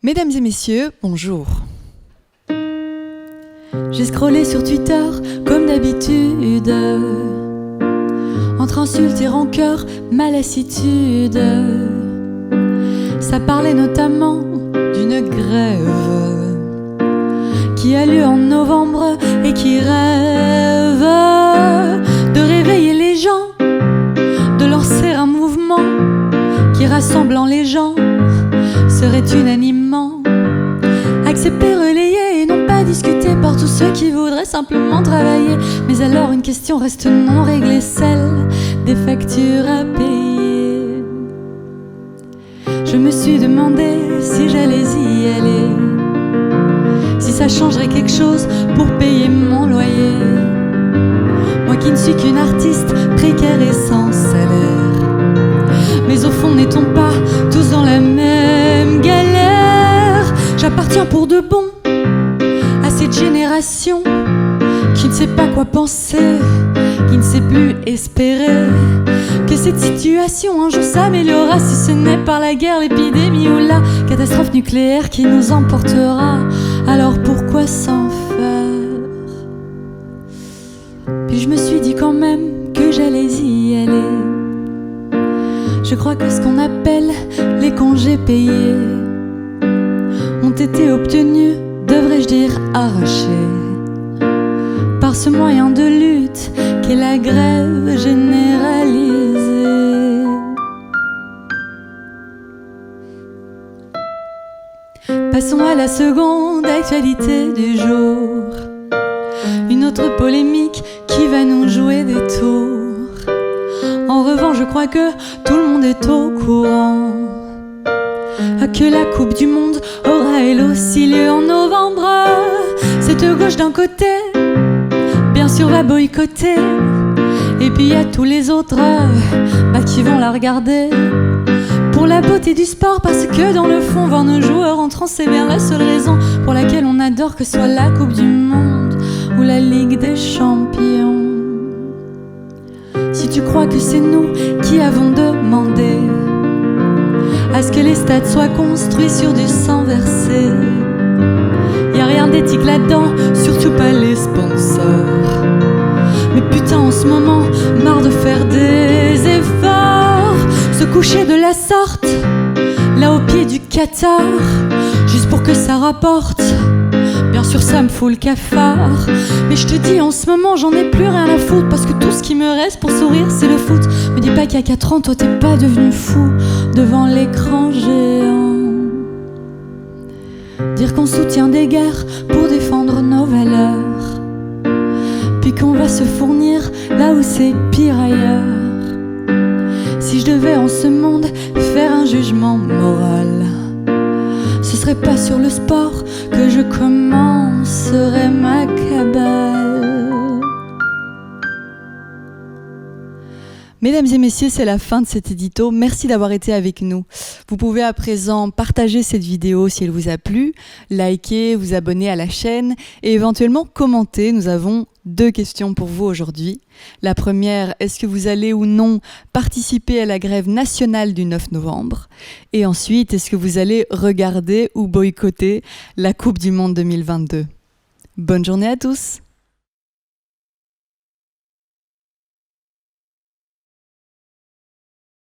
Mesdames et messieurs, bonjour. J'ai scrollé sur Twitter comme d'habitude, entre insultes et rancœurs, ma lassitude. Ça parlait notamment d'une grève qui a lieu en novembre et qui rêve de réveiller les gens, de lancer un mouvement qui rassemblant les gens serait unanimement accepté, relayé et non pas discuté par tous ceux qui voudraient simplement travailler. Mais alors une question reste non réglée, celle des factures à payer. Je me suis demandé si j'allais y aller, si ça changerait quelque chose pour payer mon loyer. Moi qui ne suis qu'une artiste précaire et sans salaire, mais au fond n'est-on pas tous dans la même galère? J'appartiens pour de bon à cette génération qui ne sait pas quoi penser, qui ne sait plus espérer que cette situation un jour s'améliorera, si ce n'est par la guerre, l'épidémie ou la catastrophe nucléaire qui nous emportera. Alors pourquoi s'en faire? Puis je me suis dit quand même que j'allais y aller. Je crois que ce qu'on appelle les congés payés ont été obtenus, devrais-je dire arrachés, par ce moyen de lutte qu'est la grève généralisée. Passons à la seconde actualité du jour, une autre polémique qui va nous jouer des tours. En revanche, je crois que tout le monde est au courant que la Coupe du Monde aura elle aussi lieu en novembre. Cette gauche d'un côté, bien sûr, va boycotter, et puis il y a tous les autres qui vont la regarder pour la beauté du sport, parce que dans le fond, voir nos joueurs entrant, c'est bien la seule raison pour laquelle on adore, que ce soit la Coupe du Monde ou la Ligue des Champions. Si tu crois que c'est nous qui avons demandé à ce que les stades soient construits sur du sang versé, y a rien d'éthique là-dedans, surtout pas les sponsors. Mais putain, en ce moment, marre de faire des efforts, se coucher de la sorte, là au pied du Qatar, juste pour que ça rapporte. Bien sûr ça me fout le cafard, mais je te dis en ce moment j'en ai plus rien à foutre, parce que tout ce qui me reste pour sourire c'est le foot. Me dis pas qu'à 4 ans toi t'es pas devenu fou devant l'écran géant. Dire qu'on soutient des guerres pour défendre nos valeurs, puis qu'on va se fournir là où c'est pire ailleurs. Si je devais en ce monde faire un jugement moral, ce serait pas sur le sport que je commencerais ma cabale. Mesdames et messieurs, c'est la fin de cet édito. Merci d'avoir été avec nous. Vous pouvez à présent partager cette vidéo si elle vous a plu, liker, vous abonner à la chaîne et éventuellement commenter. Nous avons 2 questions pour vous aujourd'hui. La première, est-ce que vous allez ou non participer à la grève nationale du 9 novembre? Et ensuite, est-ce que vous allez regarder ou boycotter la Coupe du Monde 2022? Bonne journée à tous!